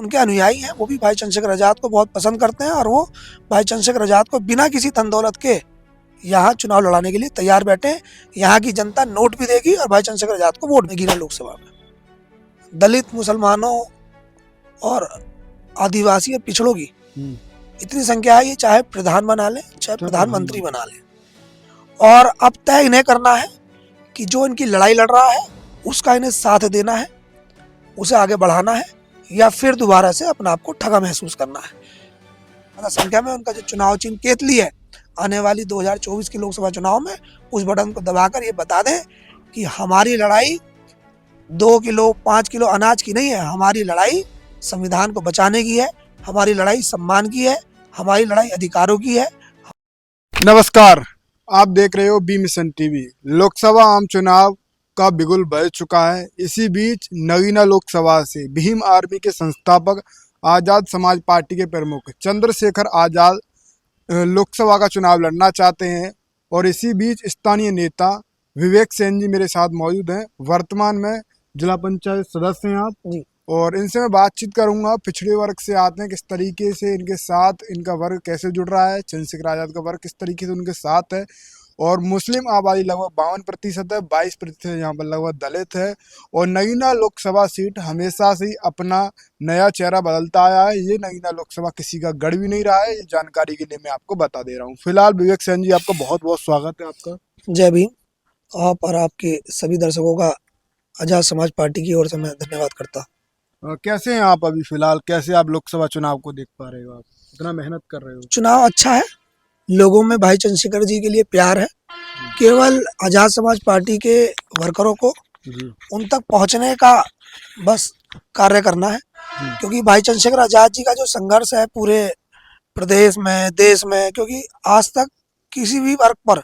उनके अनुयायी हैं वो भी भाई चंद्रशेखर आज़ाद को बहुत पसंद करते हैं और वो भाई चंद्रशेखर आज़ाद को बिना किसी धन दौलत के यहाँ चुनाव लड़ाने के लिए तैयार बैठे हैं। यहाँ की जनता नोट भी देगी और भाई चंद्रशेखर आज़ाद को वोट देगी। लोकसभा में दलित, मुसलमानों और आदिवासी और पिछड़ों की इतनी संख्या है, ये चाहे प्रधान बना ले चाहे प्रधानमंत्री बना ले। और अब तय इन्हें करना है कि जो इनकी लड़ाई लड़ रहा है उसका इन्हें साथ देना है, उसे आगे बढ़ाना है, या फिर दोबारा से अपने आप को ठगा महसूस करना है। ज़्यादा संख्या में उनका जो चुनाव चिन्ह केतली है, आने वाली 2024 की लोकसभा चुनाव में उस बटन को दबाकर ये बता दें कि हमारी लड़ाई 2 किलो 5 किलो अनाज की नहीं है, हमारी लड़ाई संविधान को बचाने की है, हमारी लड़ाई सम्मान की है, हमारी लड़ाई अधिकारों की है। नमस्कार, आप देख रहे हो बी मिशन टीवी। लोकसभा आम चुनाव का बिगुल बज चुका है। इसी बीच नगीना लोकसभा से भीम आर्मी के संस्थापक, आजाद समाज पार्टी के प्रमुख चंद्रशेखर आजाद लोकसभा का चुनाव लड़ना चाहते हैं। और इसी बीच स्थानीय नेता विवेक सेन जी मेरे साथ मौजूद हैं। वर्तमान में जिला पंचायत सदस्य हैं आप जी। और इनसे मैं बातचीत करूंगा। पिछड़े वर्ग से आते हैं, किस तरीके से इनके साथ इनका वर्ग कैसे जुड़ रहा है, चंद्रशेखर आजाद का वर्ग किस तरीके से उनके साथ है। और मुस्लिम आबादी लगभग 52% है, 22% यहाँ पर लगभग दलित है। और नगीना लोकसभा सीट हमेशा से ही अपना नया चेहरा बदलता आया है। ये नगीना लोकसभा किसी का गढ़ भी नहीं रहा है, ये जानकारी के लिए मैं आपको बता दे रहा हूँ। फिलहाल विवेक सेन जी, आपका बहुत बहुत स्वागत है। आपका जय भीम। आप और आपके सभी दर्शकों का आजाद समाज पार्टी की ओर से मैं धन्यवाद करता। कैसे हैं आप अभी? फिलहाल कैसे आप लोकसभा चुनाव को देख पा रहे हो? आप इतना मेहनत कर रहे हो। चुनाव अच्छा है, लोगों में भाई चंद्रशेखर जी के लिए प्यार है। केवल आजाद समाज पार्टी के वर्करों को जी उन तक पहुंचने का बस कार्य करना है, क्योंकि भाई चंद्रशेखर आजाद जी का जो संघर्ष है पूरे प्रदेश में, देश में, क्योंकि आज तक किसी भी वर्ग पर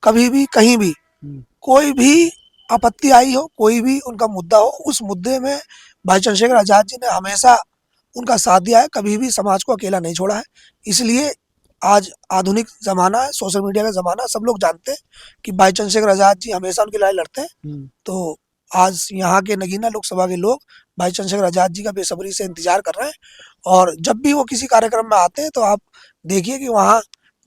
कभी भी कहीं भी कोई भी आपत्ति आई हो, कोई भी उनका मुद्दा हो, उस मुद्दे में भाई चंद्रशेखर आजाद जी ने हमेशा उनका साथ दिया है, कभी भी समाज को अकेला नहीं छोड़ा है। इसलिए आज आधुनिक ज़माना है, सोशल मीडिया का ज़माना, सब लोग जानते हैं कि भाई चंद्रशेखर आज़ाद जी हमेशा उनकी लड़ाई लड़ते हैं। तो आज यहाँ के नगीना लोकसभा के लोग भाई चंद्रशेखर आज़ाद जी का बेसब्री से इंतजार कर रहे हैं। और जब भी वो किसी कार्यक्रम में आते हैं तो आप देखिए कि वहाँ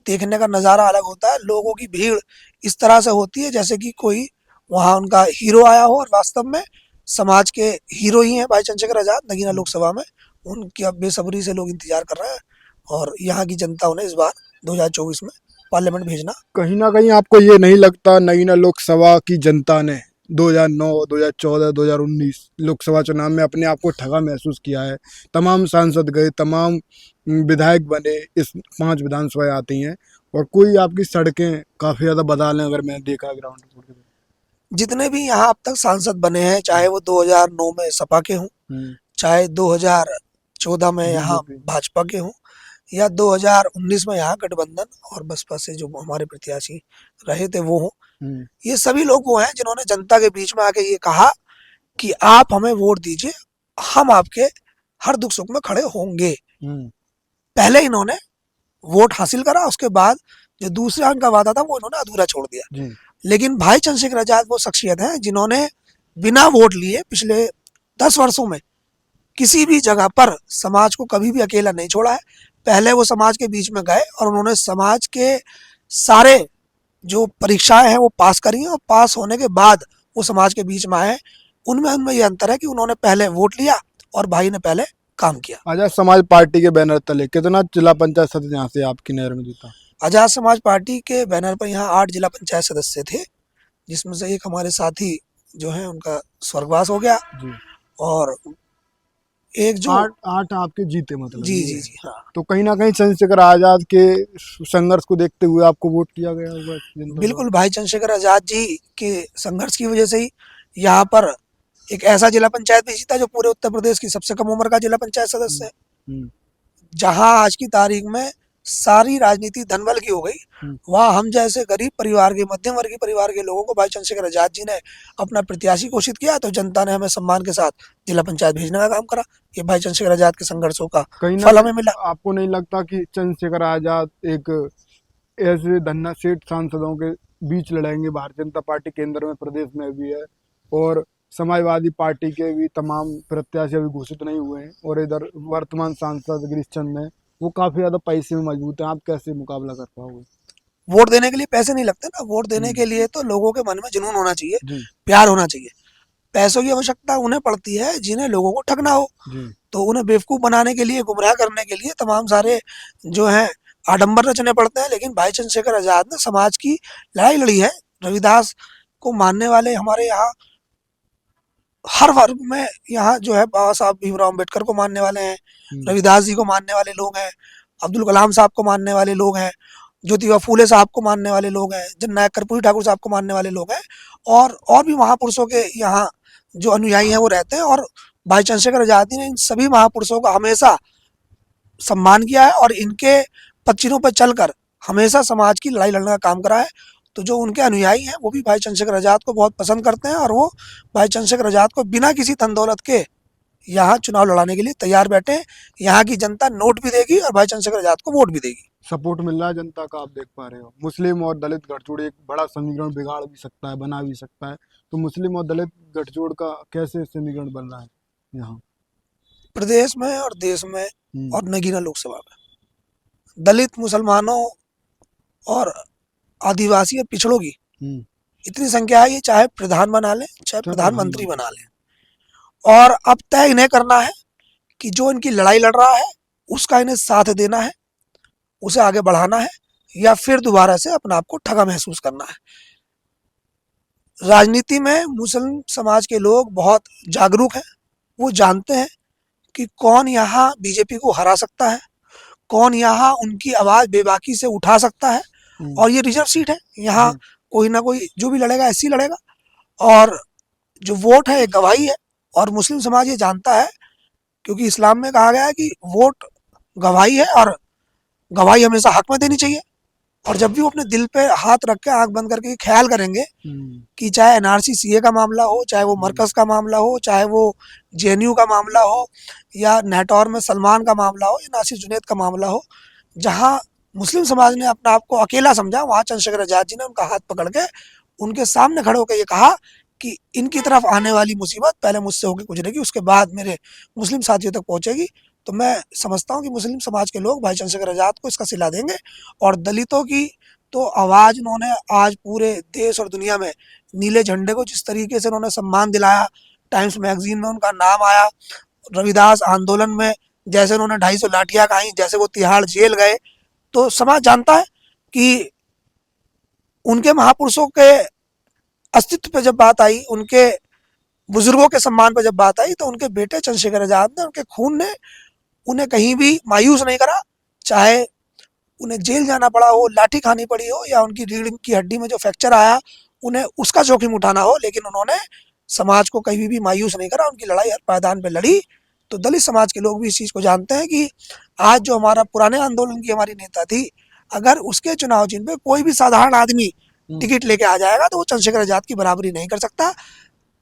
देखने का नज़ारा अलग होता है। लोगों की भीड़ इस तरह से होती है जैसे कि कोई वहाँ उनका हीरो आया हो, और वास्तव में समाज के हीरो ही हैं भाई चंद्रशेखर आज़ाद नगीना लोकसभा में। उनकी अब बेसब्री से लोग इंतजार कर रहे हैं और यहाँ की जनता उन्हें इस बार 2024 में पार्लियामेंट भेजना। कहीं ना कहीं आपको ये नहीं लगता नगीना लोकसभा की जनता ने 2009, 2014, 2019 लोकसभा चुनाव में अपने आप को ठगा महसूस किया है? तमाम सांसद गए, तमाम विधायक बने, इस 5 विधानसभाएं आती हैं और कोई आपकी सड़कें काफ़ी ज़्यादा बदल हैं। अगर मैंने देखा ग्राउंड रिपोर्ट के जितने भी यहाँ अब तक सांसद बने हैं, चाहे वो 2009 में सपा के हों, चाहे 2014 में यहाँ भाजपा के हों, या 2019 में यहाँ गठबंधन और बसपा से जो हमारे प्रत्याशी रहे थे वो हों, ये सभी लोग वो हैं जिन्होंने जनता के बीच में आके ये कहा कि आप हमें वोट दीजिए, हम आपके हर दुख सुख में खड़े होंगे। पहले इन्होंने वोट हासिल करा, उसके बाद जो दूसरा इनका वादा था वो इन्होंने अधूरा छोड़ दिया। लेकिन भाई चंद्रशेखर आजाद वो शख्सियत है जिन्होंने बिना वोट लिए पिछले 10 वर्षों में किसी भी जगह पर समाज को कभी भी अकेला नहीं छोड़ा है। पहले वो समाज के बीच में गए और उन्होंने समाज के सारे जो परीक्षाएं हैं वो पास करी हैं, और पास होने के बाद वो समाज के बीच में आए। उनमें ये अंतर है कि उन्होंने पहले वोट लिया और भाई ने पहले काम किया। आजाद समाज पार्टी के बैनर तले कितना जिला पंचायत सदस्य यहाँ से आपकी नहर में जीता? आजाद समाज पार्टी के बैनर पर यहाँ 8 जिला पंचायत सदस्य थे, जिसमें से एक हमारे साथी जो है उनका स्वर्गवास हो गया और एक जो 8 आपके जीते मतलब। जी हाँ। तो कहीं ना कहीं चंद्रशेखर आजाद के संघर्ष को देखते हुए आपको वोट किया गया होगा? बिल्कुल, भाई चंद्रशेखर आजाद जी के संघर्ष की वजह से ही यहाँ पर एक ऐसा जिला पंचायत भी जीता जो पूरे उत्तर प्रदेश की सबसे कम उम्र का जिला पंचायत सदस्य है। जहाँ आज की तारीख में सारी राजनीति धनबल की हो गई, वहाँ हम जैसे गरीब परिवार के, मध्यम वर्गीय परिवार के लोगों को भाई चंद्रशेखर आजाद जी ने अपना प्रत्याशी घोषित किया, तो जनता ने हमें सम्मान के साथ जिला पंचायत भेजने का काम करा। ये भाई चंद्रशेखर आजाद के संघर्षों का फल हमें मिला। आपको नहीं लगता कि चंद्रशेखर आजाद एक ऐसे धन्ना सेठ सांसदों के बीच लड़ेंगे? भारतीय जनता पार्टी केंद्र में, प्रदेश में भी है, और समाजवादी पार्टी के भी तमाम प्रत्याशी अभी घोषित नहीं हुए हैं और इधर वर्तमान सांसद गिरीश चंद है, वो काफी ज्यादा पैसे में मजबूत हैं। आप कैसे मुकाबला कर पाओगे? वोट देने के लिए पैसे नहीं लगते ना, वोट देने हम्म, के लिए तो लोगों के मन में जुनून होना चाहिए, जी प्यार होना चाहिए। पैसों की आवश्यकता उन्हें पड़ती है जिन्हें लोगों को ठगना हो। जी तो उन्हें बेवकूफ बनाने के लिए, गुमराह करने के लिए तमाम सारे जो है आडंबर रचने पड़ते हैं। लेकिन भाई चंद्रशेखर आजाद ने समाज की लड़ाई लड़ी है। रविदास को मानने वाले हमारे यहाँ हर वर्ग में, यहाँ जो है बाबा साहब भीमराव अम्बेडकर को मानने वाले हैं, हम्म, रविदास जी को मानने वाले लोग हैं, अब्दुल कलाम साहब को मानने वाले लोग हैं, ज्योतिबा फूले साहब को मानने वाले लोग हैं, जननायक कर्पूरी ठाकुर साहब को मानने वाले लोग हैं, और भी महापुरुषों के यहाँ जो अनुयायी हैं वो रहते हैं। और भाई चंद्रशेखर आजाद ने इन सभी महापुरुषों का हमेशा सम्मान किया है और इनके पच्चीनों पर चलकर हमेशा समाज की लड़ाई लड़ने का काम करा है। तो जो उनके अनुयायी हैं वो भी भाई चंद्रशेखर आजाद को बहुत पसंद करते हैं, और वो भाई चंद्रशेखर आजाद को बिना किसी धन दौलत के यहाँ चुनाव लड़ाने के लिए तैयार बैठे हैं। यहाँ की जनता नोट भी देगी और भाई चंद्रशेखर आजाद को वोट भी देगी। सपोर्ट मिल रहा है जनता का, आप देख पा रहे हो। मुस्लिम और दलित गठजोड़ एक बड़ा समीकरण बिगाड़ भी सकता है, बना भी सकता है। तो मुस्लिम और दलित गठजोड़ का कैसे समीकरण बन रहा है यहाँ? प्रदेश में और देश में हम्म, और नगीना लोकसभा में दलित, मुसलमानों और आदिवासी और पिछड़ों की हम्म, इतनी संख्या है, ये चाहे प्रधान बना लें चाहे चाहे प्रधानमंत्री प्रधानमंत्री। बना लें। और अब तय इन्हें करना है कि जो इनकी लड़ाई लड़ रहा है उसका इन्हें साथ देना है, उसे आगे बढ़ाना है, या फिर दोबारा से अपने आप को ठगा महसूस करना है। राजनीति में मुस्लिम समाज के लोग बहुत जागरूक हैं। वो जानते हैं कि कौन यहाँ बीजेपी को हरा सकता है, कौन यहाँ उनकी आवाज़ बेबाकी से उठा सकता है। हम्म, और ये रिजर्व सीट है, यहाँ जी कोई ना कोई जो भी लड़ेगा ऐसे ही लड़ेगा। और जो वोट है एक गवाही है, और मुस्लिम समाज ये जानता है, क्योंकि इस्लाम में कहा गया है कि वोट गवाही है और गवाही हमेशा हक में देनी चाहिए। और जब भी वो अपने दिल पे हाथ रख के आंख बंद करके ख्याल करेंगे हम्म, कि चाहे एनआरसी सीए का मामला हो, चाहे वो हम्म, मरकज का मामला हो, चाहे वो जेएनयू का मामला हो, या नेटौर में सलमान का मामला हो, या नासिर जुनैद का मामला हो, जहाँ मुस्लिम समाज ने अपने आप को अकेला समझा, वहाँ चंद्रशेखर आजाद जी ने उनका हाथ पकड़ के उनके सामने खड़े होकर ये कहा कि इनकी तरफ आने वाली मुसीबत पहले मुझसे होकर गुजरेगी, उसके बाद मेरे मुस्लिम साथियों तक पहुंचेगी। तो मैं समझता हूँ कि मुस्लिम समाज के लोग भाई चंद्रशेखर आजाद को इसका सिला देंगे। और दलितों की तो आवाज़ उन्होंने आज पूरे देश और दुनिया में, नीले झंडे को जिस तरीके से उन्होंने सम्मान दिलाया, टाइम्स मैगजीन में उनका नाम आया, रविदास आंदोलन में जैसे उन्होंने 250 लाठियां खाई, जैसे वो तिहाड़ जेल गए, तो समाज जानता है कि उनके महापुरुषों के अस्तित्व पे जब बात आई, उनके बुजुर्गों के सम्मान पे जब बात आई, तो उनके बेटे चंद्रशेखर आजाद ने, उनके खून ने उन्हें कहीं भी मायूस नहीं करा। चाहे उन्हें जेल जाना पड़ा हो, लाठी खानी पड़ी हो, या उनकी रीढ़ की हड्डी में जो फ्रैक्चर आया उन्हें उसका जोखिम उठाना हो, लेकिन उन्होंने समाज को कहीं भी मायूस नहीं करा, उनकी लड़ाई हर पायदान पे लड़ी। तो दलित समाज के लोग भी इस चीज़ को जानते हैं कि आज जो हमारा पुराने आंदोलन की हमारी नेता थी, अगर उसके चुनाव चिन्ह पे कोई भी साधारण आदमी हम्म, टिकट लेके आ जाएगा तो वो चंद्रशेखर आजाद की बराबरी नहीं कर सकता।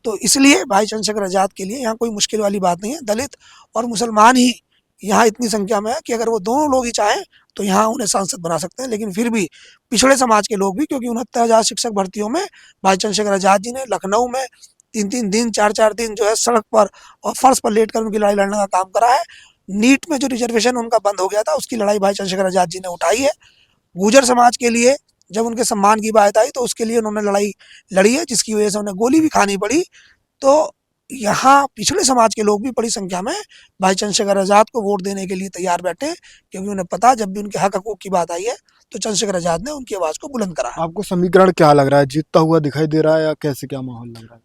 तो इसलिए भाई चंद्रशेखर आजाद के लिए यहाँ कोई मुश्किल वाली बात नहीं है। दलित और मुसलमान ही यहाँ इतनी संख्या में है कि अगर वो दोनों लोग ही चाहें तो यहाँ उन्हें सांसद बना सकते हैं। लेकिन फिर भी पिछड़े समाज के लोग भी, क्योंकि 69,000 शिक्षक भर्तियों में भाई चंद्रशेखर आजाद जी ने लखनऊ में 3-3 दिन, 4-4 दिन जो है सड़क पर और फर्श पर लेट कर उनकी लड़ाई लड़ने का काम करा है। नीट में जो रिजर्वेशन उनका बंद हो गया था, उसकी लड़ाई भाई चंद्रशेखर आजाद जी ने उठाई है। गुर्जर समाज के लिए जब उनके सम्मान की बात आई तो उसके लिए उन्होंने लड़ाई लड़ी है, जिसकी वजह से उन्हें गोली भी खानी पड़ी। तो यहाँ पिछड़े समाज के लोग भी बड़ी संख्या में भाई चंद्रशेखर आजाद को वोट देने के लिए तैयार बैठे हैं, क्योंकि उन्हें पता जब भी उनके हक हकूक की बात आई है तो चंद्रशेखर आजाद ने उनकी आवाज़ को बुलंद करा है। आपको समीकरण क्या लग रहा है, जीतता हुआ दिखाई दे रहा है या कैसे, क्या माहौल लग रहा है?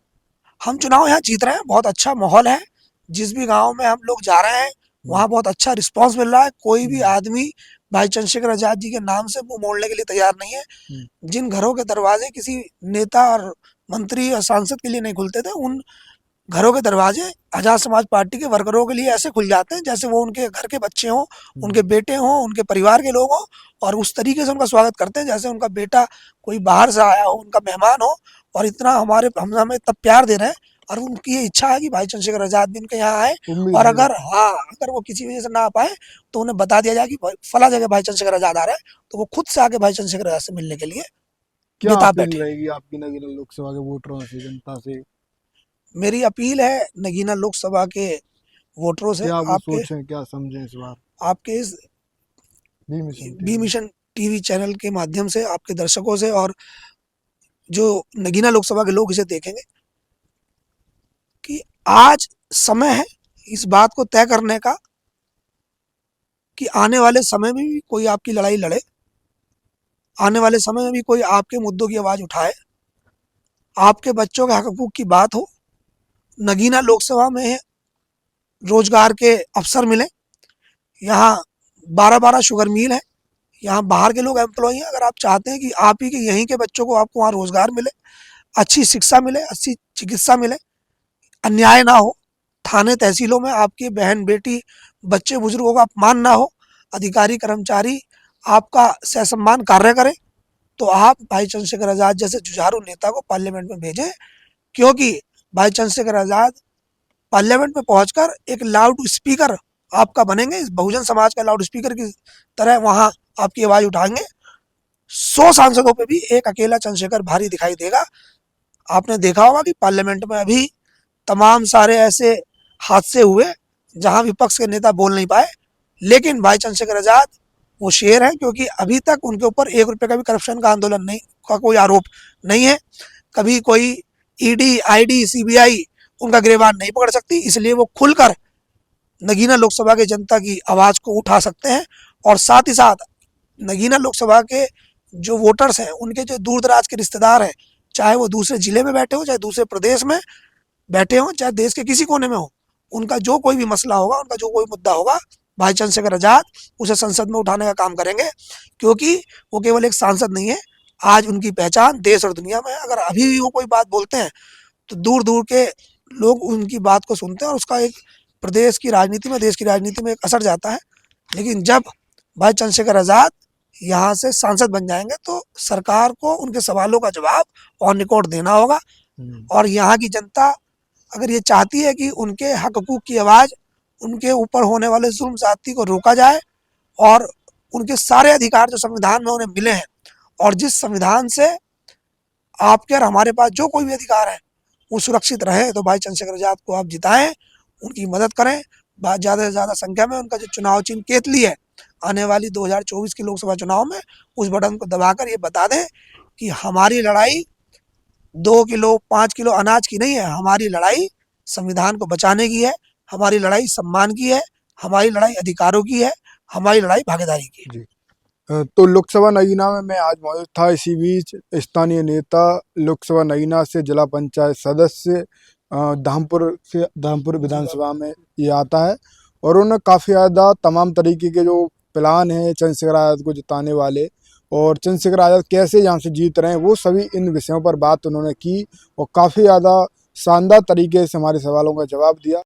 हम चुनाव यहाँ जीत रहे हैं, बहुत अच्छा माहौल है। जिस भी गांव में हम लोग जा रहे हैं हम्म, वहाँ बहुत अच्छा रिस्पांस मिल रहा है। कोई भी हम्म, आदमी भाई चंद्रशेखर आजाद जी के नाम से मुंह मोड़ने के लिए तैयार नहीं है। हम्म, जिन घरों के दरवाजे किसी नेता और मंत्री और सांसद के लिए नहीं खुलते थे, उन घरों के दरवाजे आजाद समाज पार्टी के वर्करों के लिए ऐसे खुल जाते हैं जैसे वो उनके घर के बच्चे हों, हम्म। उनके बेटे हों, उनके परिवार के लोग हों। और उस तरीके से उनका स्वागत करते हैं जैसे उनका बेटा कोई बाहर से आया हो, उनका मेहमान हो। और इतना हम हमें तब प्यार दे रहे हैं, और उनकी ये इच्छा है कि भाई चंद्रशेखर आजाद भी उनके यहाँ आए। उम्मीद और है। अगर वो किसी वजह से ना आ पाए तो उन्हें बता दिया जाए कि फला जगह भाई चंद्रशेखर आजाद आ रहे हैं, तो वो खुद से आके भाई चंद्रशेखर आजाद से मिलने के लिए क्या बेताब अपील बैठे। रहेगी आपकी नगीना लोकसभा के वोटरों से, जनता से? मेरी अपील है नगीना लोकसभा के वोटरों से, क्या वो आपके सोचें, क्या समझें इस बार आपके इस B mission B TV. Mission TV channel के माध्यम से, आपके दर्शकों से, और जो नगीना लोकसभा के लोग इसे देखेंगे कि आज समय है इस बात को तय करने का कि आने वाले समय में भी कोई आपकी लड़ाई लड़े, आने वाले समय में भी कोई आपके मुद्दों की आवाज़ उठाए, आपके बच्चों के हक हकूक़ की बात हो। नगीना लोकसभा में रोजगार के अवसर मिले। यहाँ 12-12 शुगर मिल है, यहाँ बाहर के लोग एम्प्लॉय हैं। अगर आप चाहते हैं कि आप ही के यहीं के बच्चों को आपको वहाँ रोजगार मिले, अच्छी शिक्षा मिले, अच्छी चिकित्सा मिले, अन्याय ना हो, थाने तहसीलों में आपकी बहन बेटी बच्चे बुजुर्गों का अपमान ना हो, अधिकारी कर्मचारी आपका सहसम्मान कार्य करें, तो आप भाई चंद्रशेखर आज़ाद जैसे जुझारू नेता को पार्लियामेंट में भेजें। क्योंकि भाई चंद्रशेखर आज़ाद पार्लियामेंट में पहुंचकर एक लाउड स्पीकर आपका बनेंगे, इस बहुजन समाज का लाउड स्पीकर की तरह वहां आपकी आवाज उठाएंगे। 100 सांसदों पे भी एक अकेला चंद्रशेखर भारी दिखाई देगा। आपने देखा होगा कि पार्लियामेंट में अभी तमाम सारे ऐसे हादसे हुए जहां विपक्ष के नेता बोल नहीं पाए, लेकिन भाई चंद्रशेखर आज़ाद वो शेर है, क्योंकि अभी तक उनके ऊपर 1 रुपये का भी करप्शन का आंदोलन नहीं का कोई आरोप नहीं है। कभी कोई ईडी आईडी सीबीआई उनका गिरबान नहीं पकड़ सकती, इसलिए वो खुलकर नगीना लोकसभा के जनता की आवाज़ को उठा सकते हैं। और साथ ही साथ नगीना लोकसभा के जो वोटर्स हैं, उनके जो दूर दराज के रिश्तेदार हैं, चाहे वो दूसरे जिले में बैठे हो, चाहे दूसरे प्रदेश में बैठे हों, चाहे देश के किसी कोने में हो, उनका जो कोई भी मसला होगा, उनका जो कोई मुद्दा होगा, भाई चंद्रशेखर आज़ाद उसे संसद में उठाने का काम करेंगे। क्योंकि वो केवल एक सांसद नहीं है, आज उनकी पहचान देश और दुनिया में है। अगर अभी भी वो कोई बात बोलते हैं तो दूर दूर के लोग उनकी बात को सुनते हैं और उसका एक प्रदेश की राजनीति में, देश की राजनीति में एक असर जाता है। लेकिन जब भाई चंद्रशेखर आज़ाद यहाँ से सांसद बन जाएंगे तो सरकार को उनके सवालों का जवाब और निकोट देना होगा। और यहाँ की जनता अगर ये चाहती है कि उनके हक हकूक़ की आवाज़, उनके ऊपर होने वाले जुल्म ज़्यादती को रोका जाए और उनके सारे अधिकार जो संविधान में उन्हें मिले हैं, और जिस संविधान से आपके और हमारे पास जो कोई भी अधिकार है वो सुरक्षित रहे, तो भाई चंद्रशेखर आज़ाद को आप जिताएं, उनकी मदद करें। ज़्यादा से ज़्यादा संख्या में उनका जो चुनाव चिन्ह केतली है, आने वाली 2024 की लोकसभा चुनाव में उस बटन को दबाकर ये बता दें कि हमारी लड़ाई 2 किलो 5 किलो अनाज की नहीं है, हमारी लड़ाई संविधान को बचाने की है, हमारी लड़ाई सम्मान की है, हमारी लड़ाई अधिकारों की है, हमारी लड़ाई भागीदारी की है। जी। तो लोकसभा नगीना में मैं आज मौजूद था। इसी बीच स्थानीय नेता, लोकसभा नगीना से जिला पंचायत सदस्य, धामपुर विधानसभा में ये आता है, और उन्होंने काफ़ी ज़्यादा तमाम तरीके के जो प्लान हैं चंद्रशेखर आज़ाद को जिताने वाले, और चंद्रशेखर आज़ाद कैसे यहाँ से जीत रहे हैं, वो सभी इन विषयों पर बात उन्होंने की और काफ़ी ज़्यादा शानदार तरीके से हमारे सवालों का जवाब दिया।